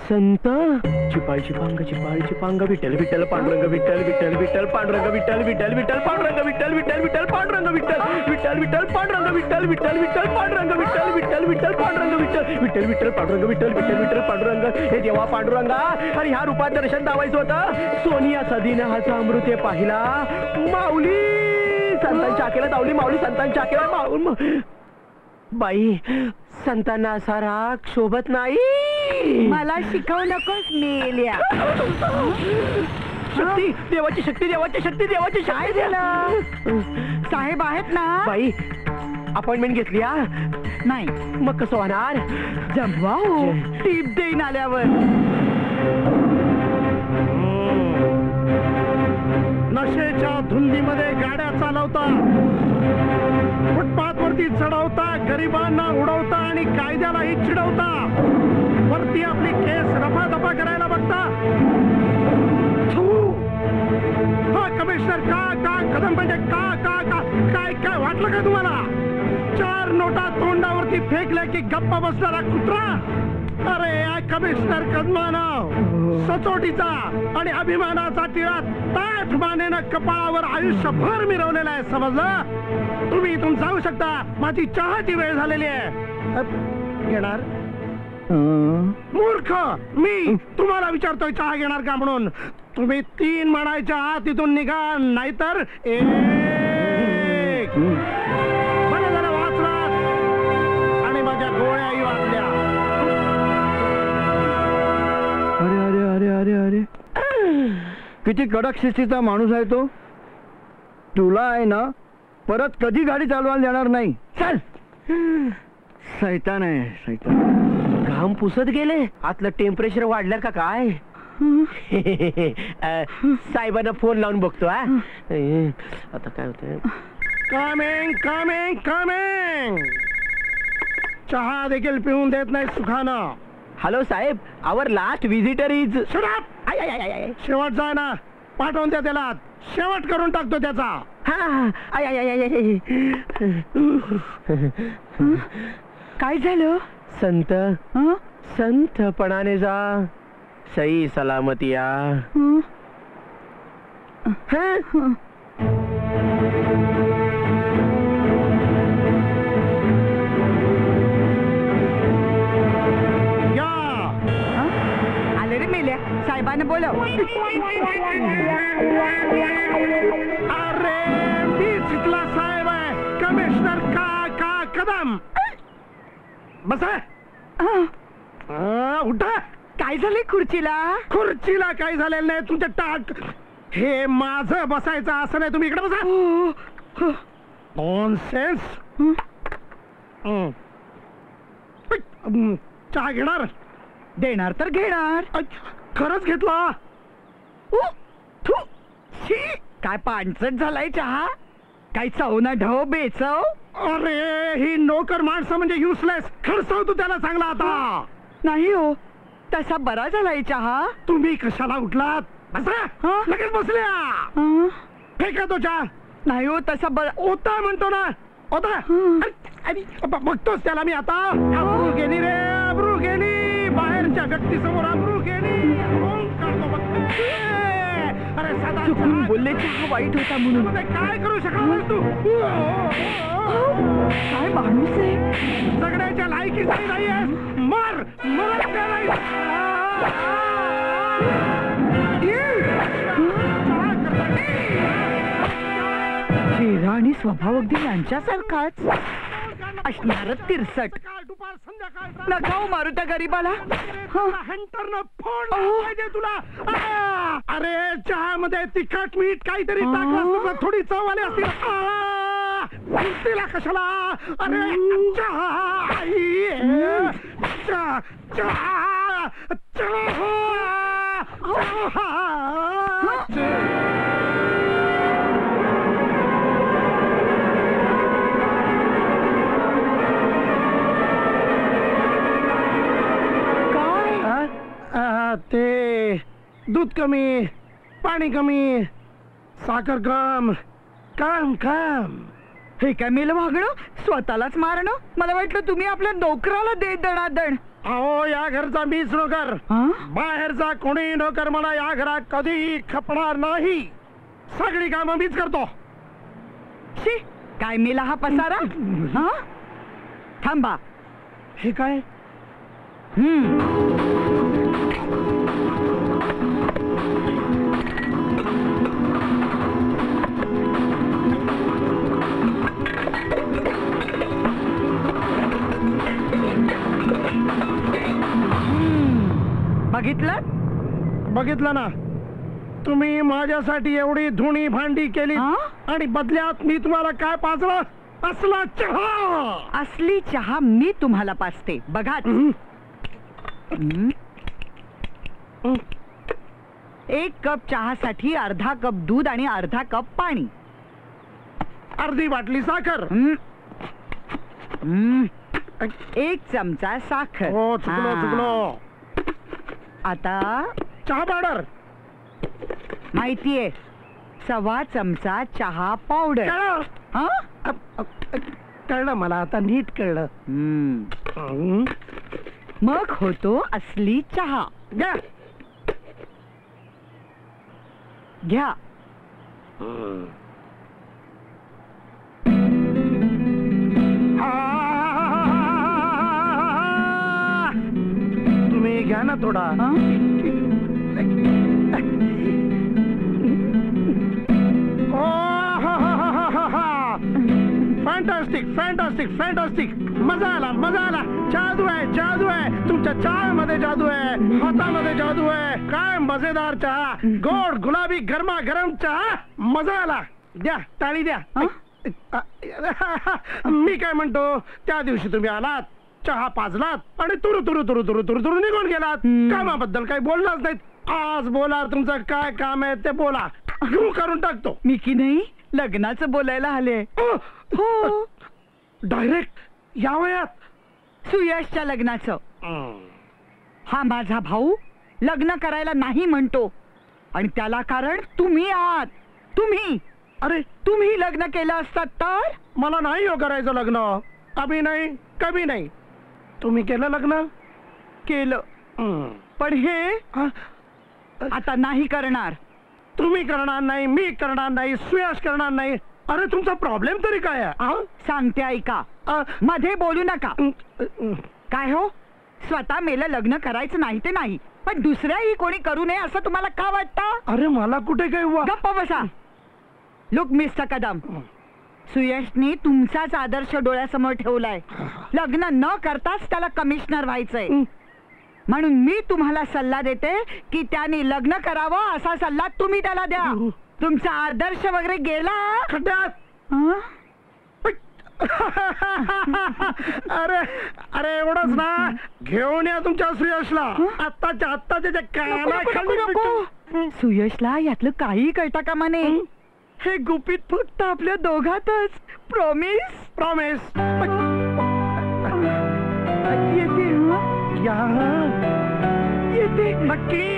संत चिपाळ चिपांग चिपाळ चिपांग विठ्ठल विठ्ठल पांडुरंग विठ्ठल विठ्ठल विठ्ठल पांडुरंग विठ्ठल विठ्ठल विठ्ठल पांडुरंग विठ्ठल विठ्ठल विठ्ठल पांडुरंग विठ्ठल विठ्ठल विठ्ठल पांडुरंग विठ्ठल विठ्ठल विठ्ठल पांडुरंग विठ्ठल विठ्ठल विठ्ठल पांडुरंग विठ्ठल विठ्ठल विठ्ठल पांडुरंग विठ्ठल विठ्ठल विठ्ठल पांडुरंग. हे देवा पांडुरंगा, आणि ह्या रूपात दर्शन दावायचं होतं. सोनिया सदीनं हाचा अमृते पाहिला. माऊली संतांच्या आकेला दावली, माऊली संतांच्या आकेला माऊल. बाई संतांना असा राग शोभत नाही. मला शिकवू नकोस मेल्या. शक्ती देवाची शक्ती, देवाची शक्ती, देवाची काय झालं? साहेब आहेत ना? बाई अपॉइंटमेंट घेतली हा? नाही. मग कसं होणार? जमवा टीप देईन आल्यावर. नशेच्या धुंदीमध्ये गाड्या चालवता, फुटपाथ वरती चढवता, गरिबांना उडवता आणि कायद्यालाही चिडवता. वरती आपली केस रफादफा करायला बघता. हा कमिशनर का कदम म्हणजे काय काय वाटलं का तुम्हाला? 4 नोटा तोंडावरती फेकल्या की गप्पा बसणारा कुत्रा. अरे या कमिशनर कदमानं सचोटीचा आणि अभिमानाचा टिळा ताठ मानेनं कपाळावर आयुष्यभर मिरवलेला आहे, समजलं? तुम्ही इथून जाऊ शकता. माझी चहाची वेळ झालेली आहे. घेणार? मूर्ख, मी तुम्हाला विचारतोय चहा घेणार का म्हणून. तुम्ही 3 म्हणायच्या आत इथून निघा, नाहीतर 1. बरं झालं वाचला आणि माझ्या गोळ्याही वाचल्या. अरे अरे अरे अरे अरे, किती कडक शिस्तीचा माणूस आहे तो. तुला आहे ना परत कधी गाडी चालवायला देणार नाही. चल. सैतान आहे सैतान. घाम पुसत गेले. आतलं टेम्परेचर वाढलं का काय? साहेबांना फोन लावून बघतो. हा आता काय होतंय? Coming coming coming. चहा देखील पिऊन देत नाही सुखानं. हॅलो साहेब, आवर लास्ट विजिटर इज. शेवटचा आहे ना, पाठवून द्या त्याला. शेवट करून टाकतो त्याचा. काय झालं? संत संतपणाने जा, सही सलामती या. आले रे मेल्या, साहेबांना बोलव. अरे मी चितला साहेब आहे, कमिशनर का कदम. बसा. उठा. काय झाले खुर्चीला? खुर्चीला काय झालेलं नाही. तुमच्या टाक. हे माझं बसायचं असं नाही. तुम्ही इकडे बसा. नॉनसेन्स. चहा घेणार? देणार तर घेणार. खरंच घेतला. काय पाणचट झालाय चहा. काय चव ना ढव बेचव. अरे ही नोकर माणसं म्हणजे युजलेस. खर्चव तू त्याला चांगला आता. नाही हो, तसा बरा झालाय चहा. तुम्ही कशाला उठलात? बसा. लगेच बसल्या. फेका तो चहा. नाही हो, तसा बरा होता म्हणतो ना. होता. बघतोच त्याला मी आता. अब्रू गेली रे, अब्रू गेली. बाहेरच्या व्यक्तीसमोर अब्रू गेली. अरे सदा चुकून बोलले चहा वाईट होता म्हणून. काय करू शकणार तू? काय माणूस आहे. सगळ्याच्या लायकीचा नाहीये. मार चेहरा आणि स्वभाव अगदी यांच्यासारखाच असणार. तिरसट. नका हो मारू त्या गरीबाला. हंटरनं फोन पाहिजे तुला. अरे चहा मध्ये तिखट मीठ काहीतरी टाकलं तर थोडी चव आली असती. तिला कशाला? अरे चहा ते दूध कमी, पाणी कमी, साखर कम. काम काम. हे काय मेलं वागणं, स्वतःलाच मारणं. मला वाटलं तुम्ही आपल्या नोकराला दे दणादण. अहो या घरचा मीच नोकर. हा? बाहेरचा कोणी नोकर मला या घरात कधी खपणार नाही. सगळी कामं मीच करतो. शी, काय मेला हा पसारा? हा? थांबा. हे काय? बघितलं ना, तुम्ही माझ्यासाठी एवढी धुणी भांडी केली हा? आणि बदल्यात मी तुम्हाला काय पाजलं? असला चहा. असली चहा मी तुम्हाला पाजते बघा. एक कप चहासाठी अर्धा कप दूध आणि अर्धा कप पाणी. अर्धी बाटली साखर. एक चमचा साखर. हो, चुकलो हा. चुकलो. आता चहा पावडर. माहितीये, 1/4 चमचा चहा पावडर. कळलं? हा? कळलं मला, आता नीट कळलं. मग होतो असली चहा. घ्या. घ्या. तुम्ही घ्या ना थोडा. हा? Fantastic fantastic fantastic. मजा आला मजा आला. जादू आहे जादू आहे. तुमच्या चहामध्ये जादू आहे, हातामध्ये जादू आहे. काय मजेदार चहा, गोड गुलाबी गरमा गरम चहा. मजा आला. द्या टाळी द्या. मी काय म्हणतो, त्या दिवशी तुम्ही आलात, चहा पाजलात आणि तुरु तुरु तुरु तुरु तुरु तुरु निघून गेलात. कामाबद्दल काही बोललाच नाहीत. आज बोला, तुमचं काय काम आहे ते बोला. करून टाकतो. मी की नाही लग्नाचं बोलायला आले. हो, डायरेक्ट या वयात? सुयशच्या लग्नाचं. हा माझा भाऊ लग्न करायला नाही म्हणतो आणि त्याला कारण तुम्ही आहात. तुम्ही. अरे तुम्ही लग्न केलं असतात तर? मला नाही हो करायचं लग्न. कभी नाही कभी नाही. तुम्ही केलं लग्न? केलं. पण हे आता नाही करणार. तुम्ही करणार नाही, मी करणार नाही, सुयश करणार नाही. अरे तुमचा प्रॉब्लेम तरी काय आहे? सांगते ऐका. मध्ये बोलू नका. काय हो, स्वतः मेलं लग्न करायचं नाही ते नाही, पण दुसऱ्याही कोणी करू नये असं तुम्हाला का वाटतं? अरे मला कुठे काही गप्प बसा. लुक मिस्टर कदम, सुयशने तुमचाच आदर्श डोळ्यासमोर ठेवलाय. लग्न न करताच त्याला कमिशनर व्हायचंय. म्हणून मी तुम्हाला सल्ला देते की त्याने लग्न करावं असा सल्ला तुम्ही त्याला द्या. तुमचा आदर्श वगैरे गेला खड्ड्यात. अरे अरे एवढंच ना, घेऊन या तुमच्या सुयशला. आत्ताच्या आत्ता त्याच्या कानाखाली. सुयशला यातलं काही कळता कामा नये. हे गुपित फक्त आपल्या दोघातच. प्रॉमिस. प्रॉमिस. येते. या येते. नक्की.